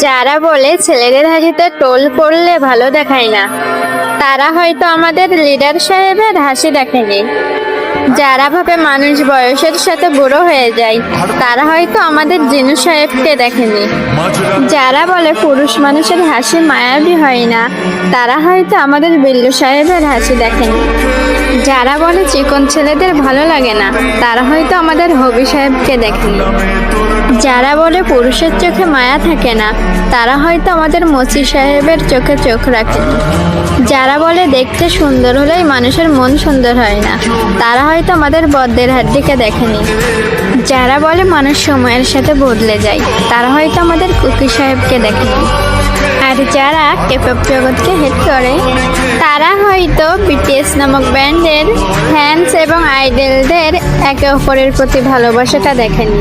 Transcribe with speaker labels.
Speaker 1: যারা বলে ছেলেদের হাসিতে টোল পড়লে ভালো দেখায় না, তারা হয়তো আমাদের লিডার সাহেবের হাসি দেখেনি। যারা ভাবে মানুষ বয়সের সাথে বুড়ো হয়ে যায়, তারা হয়তো আমাদের জিনু সাহেবকে দেখেনি। যারা বলে পুরুষ মানুষের হাসি মায়াবী হয় না, তারা হয়তো আমাদের বিল্লু সাহেবের হাসি দেখেনি। যারা বলে চিকন ছেলেদের ভালো লাগে না, তারা হয়তো আমাদের হবি সাহেবকে দেখেনি। যারা বলে পুরুষের চোখে মায়া থাকে না, তারা হয়তো আমাদের মসি সাহেবের চোখে চোখ রাখেনি। যারা বলে দেখতে সুন্দর হলেই মানুষের মন সুন্দর হয় না, তারা হয়তো আমাদের বদ্দের হাড্ডিকে দেখেনি। যারা বলে মানুষ সময়ের সাথে বদলে যায়, তারা হয়তো আমাদের কুকি সাহেবকে দেখেনি। আর যারা কেপপ জগৎকে হেট করে, তারা হয়তো বিটিএস নামক ব্যান্ডের ফ্যান্স এবং আইডলদের একে অপরের প্রতি ভালোবাসাটা দেখেনি।